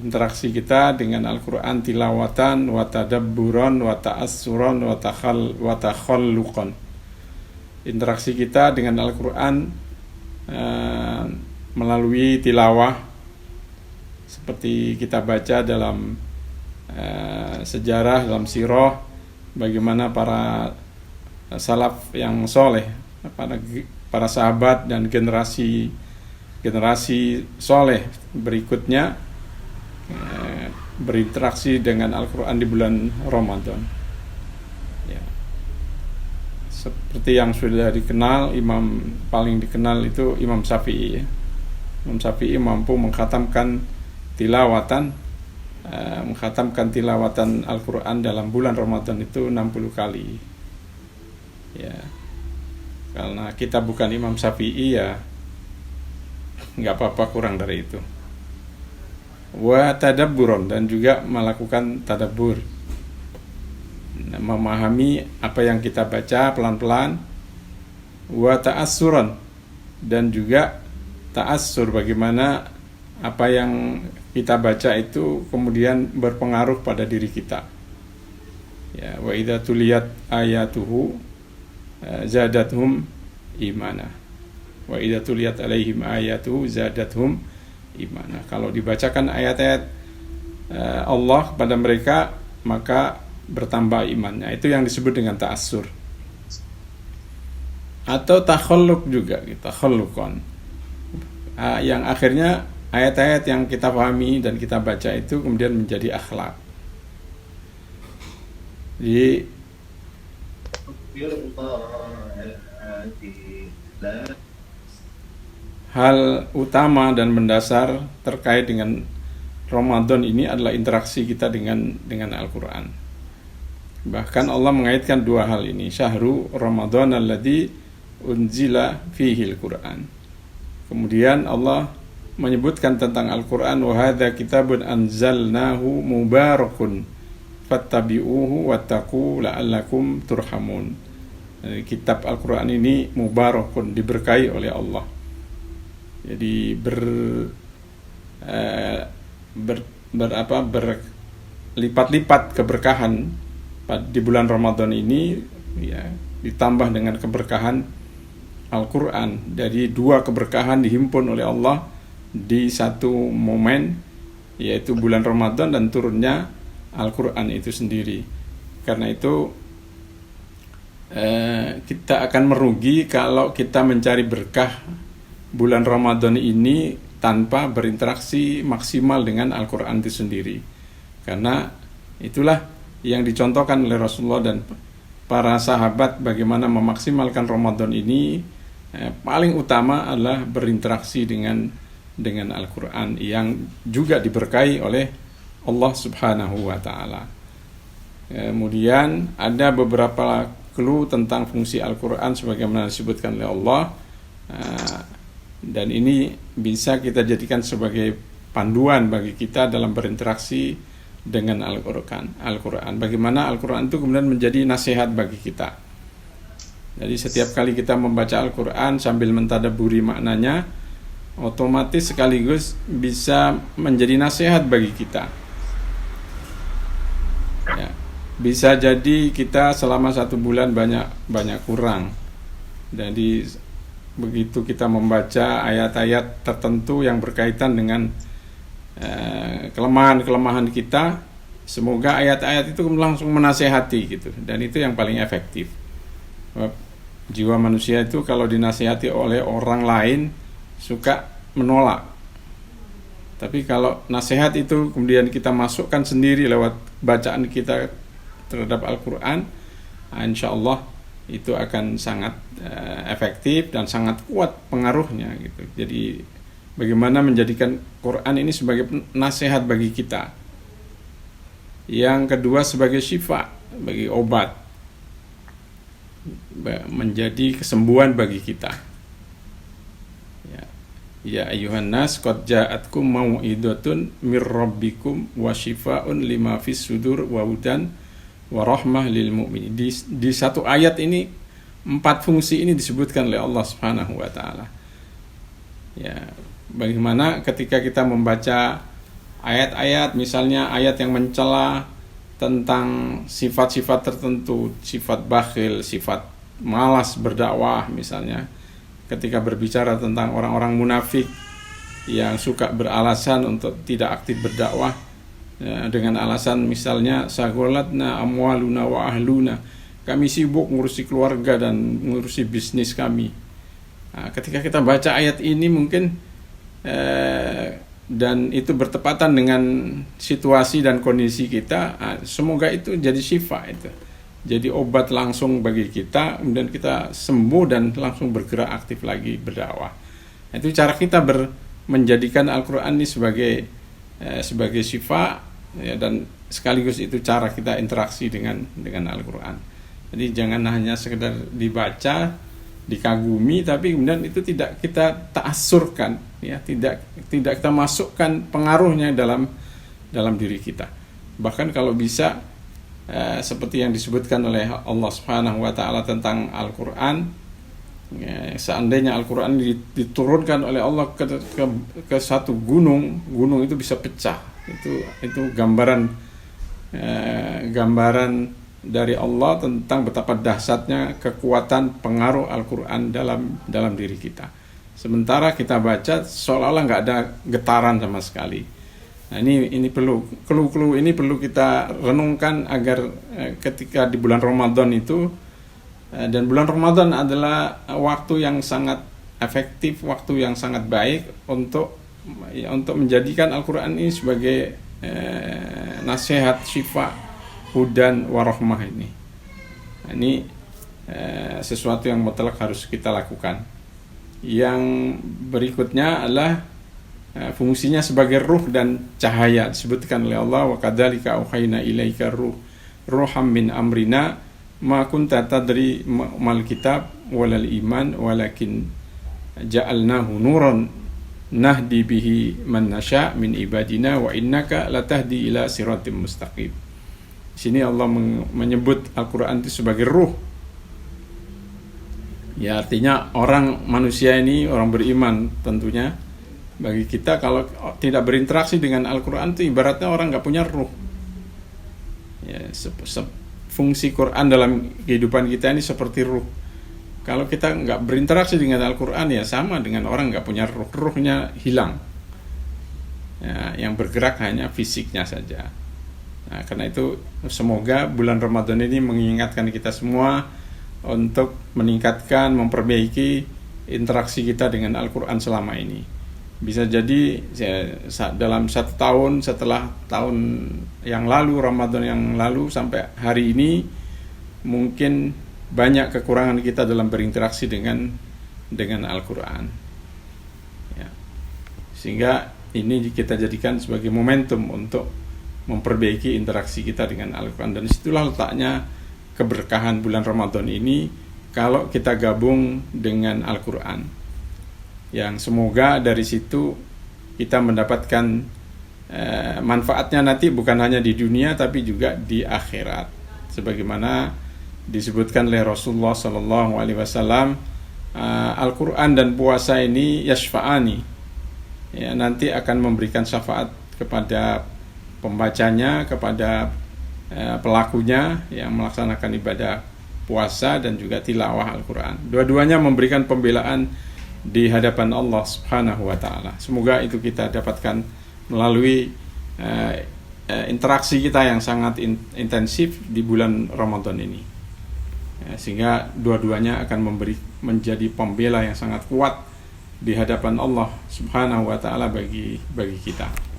interaksi kita dengan Al-Quran tilawatan wa tadabburan wa ta'assuran wa takhalluqan. Interaksi kita dengan Al-Quran melalui tilawah, seperti kita baca dalam sejarah, dalam sirah, bagaimana para salaf yang soleh, para sahabat dan generasi soleh berikutnya berinteraksi dengan Al-Quran di bulan Ramadan. Ya. Seperti yang sudah dikenal, imam paling dikenal itu Imam Syafi'i. Imam Syafi'i mampu mengkhatamkan tilawatan Al-Quran dalam bulan Ramadan itu 60 kali. Ya. Karena kita bukan Imam Syafi'i, ya nggak apa-apa kurang dari itu. Wa tadabburon, dan juga melakukan tadabbur, memahami apa yang kita baca pelan-pelan. Wa ta'assuran, dan juga ta'assur, bagaimana apa yang kita baca itu kemudian berpengaruh pada diri kita. Ya, wa idza tuliyat ayatuhu zadathum imana. Wa idza tuliyat alaihim ayatuhu zadathum imana. Kalau dibacakan ayat-ayat Allah kepada mereka, maka bertambah imannya. Itu yang disebut dengan ta'assur. Atau takhalluq juga, takhalluqan. Yang akhirnya ayat-ayat yang kita pahami dan kita baca itu kemudian menjadi akhlak. Jadi hal utama dan mendasar terkait dengan Ramadan ini adalah interaksi kita dengan Al-Quran. Bahkan Allah mengaitkan dua hal ini, syahru Ramadan alladzi unzila fihi al-Quran. Kemudian Allah menyebutkan tentang Al-Quran, wa hadza kitabun anzalnahu mubarakun fattabi'uhu wattaqu la'allakum turhamun. Kitab Al-Quran ini mubarakun, diberkahi oleh Allah. Jadi berlipat-lipat keberkahan di bulan Ramadan ini, ya, ditambah dengan keberkahan Al-Quran. Jadi dua keberkahan dihimpun oleh Allah di satu momen, yaitu bulan Ramadan dan turunnya Al-Quran itu sendiri. Karena itu kita akan merugi kalau kita mencari berkah bulan Ramadan ini tanpa berinteraksi maksimal dengan Al-Quran itu sendiri. Karena itulah yang dicontohkan oleh Rasulullah dan para sahabat, bagaimana memaksimalkan Ramadan ini. Paling utama adalah berinteraksi dengan Al-Quran yang juga diberkahi oleh Allah Subhanahu wa Ta'ala. Kemudian ada beberapa clue tentang fungsi Al-Quran sebagaimana disebutkan oleh Allah, dan ini bisa kita jadikan sebagai panduan bagi kita dalam berinteraksi dengan Al-Quran. Bagaimana Al-Quran itu kemudian menjadi nasihat bagi kita. Jadi setiap kali kita membaca Al-Quran sambil mentadabburi maknanya, otomatis sekaligus bisa menjadi nasihat bagi kita. Ya, bisa jadi kita selama 1 bulan banyak kurang. Jadi begitu kita membaca ayat-ayat tertentu yang berkaitan dengan kelemahan-kelemahan kita, semoga ayat-ayat itu langsung menasehati gitu, dan itu yang paling efektif. Jiwa manusia itu kalau dinasihati oleh orang lain suka menolak. Tapi kalau nasihat itu kemudian kita masukkan sendiri lewat bacaan kita terhadap Al-Quran, insya Allah itu akan sangat efektif dan sangat kuat pengaruhnya gitu. Jadi bagaimana menjadikan Quran ini sebagai nasihat bagi kita. Yang kedua sebagai syifa, bagi obat, menjadi kesembuhan bagi kita. Ya ayyuhan nas qad ja'atkum mau'idatun mir rabbikum wa syifaa'un lima fis sudur wa hudan wa rahmah lil mu'minin. Di satu ayat ini 4 fungsi ini disebutkan oleh Allah Subhanahu wa taala. Ya, bagaimana ketika kita membaca ayat-ayat, misalnya ayat yang mencela tentang sifat-sifat tertentu, sifat bakhil, sifat malas berdakwah misalnya, ketika berbicara tentang orang-orang munafik yang suka beralasan untuk tidak aktif berdakwah, ya, dengan alasan misalnya sagolatna amwaluna wa ahluna, kami sibuk ngurusi keluarga dan ngurusi bisnis kami. Nah, ketika kita baca ayat ini mungkin dan itu bertepatan dengan situasi dan kondisi kita, semoga itu jadi syifa, itu jadi obat langsung bagi kita, kemudian kita sembuh dan langsung bergerak aktif lagi berdakwah. Itu cara kita menjadikan Al-Quran ini sebagai syifa, ya, dan sekaligus itu cara kita interaksi dengan Al-Quran. Jadi jangan hanya sekedar dibaca, dikagumi, tapi kemudian itu tidak kita ta'assurkan, ya, tidak kita masukkan pengaruhnya dalam diri kita. Bahkan kalau bisa, seperti yang disebutkan oleh Allah Subhanahu wa taala tentang Al-Qur'an, ya, seandainya Al-Qur'an diturunkan oleh Allah ke satu gunung itu bisa pecah. Itu gambaran dari Allah tentang betapa dahsyatnya kekuatan pengaruh Al-Qur'an dalam diri kita. Sementara kita baca seolah-olah nggak ada getaran sama sekali. Nah, ini perlu clue ini perlu kita renungkan agar ketika di bulan Ramadan itu, dan bulan Ramadan adalah waktu yang sangat efektif, waktu yang sangat baik untuk menjadikan Al-Qur'an ini sebagai nasihat, syifa, hudan, warahmah ini. Nah, ini sesuatu yang mutlak harus kita lakukan. Yang berikutnya adalah fungsinya sebagai ruh dan cahaya, disebutkan oleh Allah, wa kadzalika auhayna ilaika ruham min amrina ma kunta tadri mal kitab walal iman walakin ja'alnahu nuran nahdi bihi man nasya min ibadina wa innaka latahdi ila siratim mustaqim. Di sini Allah menyebut Al-Qur'an itu sebagai ruh. Ya, artinya orang manusia ini, orang beriman tentunya, bagi kita kalau tidak berinteraksi dengan Al-Quran itu ibaratnya orang nggak punya ruh. Ya, fungsi Quran dalam kehidupan kita ini seperti ruh. Kalau kita nggak berinteraksi dengan Al-Quran, ya sama dengan orang nggak punya ruh. Ruhnya hilang. Ya, yang bergerak hanya fisiknya saja. Nah, karena itu semoga bulan Ramadan ini mengingatkan kita semua untuk meningkatkan, memperbaiki interaksi kita dengan Al-Quran selama ini. Bisa jadi dalam 1 tahun setelah tahun yang lalu, Ramadan yang lalu sampai hari ini, mungkin banyak kekurangan kita dalam berinteraksi dengan Al-Quran, ya. Sehingga ini kita jadikan sebagai momentum untuk memperbaiki interaksi kita dengan Al-Quran. Dan disitulah letaknya keberkahan bulan Ramadan ini, kalau kita gabung dengan Al-Quran, yang semoga dari situ kita mendapatkan manfaatnya nanti bukan hanya di dunia tapi juga di akhirat, sebagaimana disebutkan oleh Rasulullah SAW, Al-Quran dan puasa ini yashfa'ani, ya, nanti akan memberikan syafaat kepada pembacanya, kepada pelakunya yang melaksanakan ibadah puasa dan juga tilawah Al-Quran. Dua-duanya memberikan pembelaan di hadapan Allah Subhanahu wa taala. Semoga itu kita dapatkan melalui interaksi kita yang sangat intensif di bulan Ramadan ini. Sehingga dua-duanya akan menjadi pembela yang sangat kuat di hadapan Allah Subhanahu wa taala bagi kita.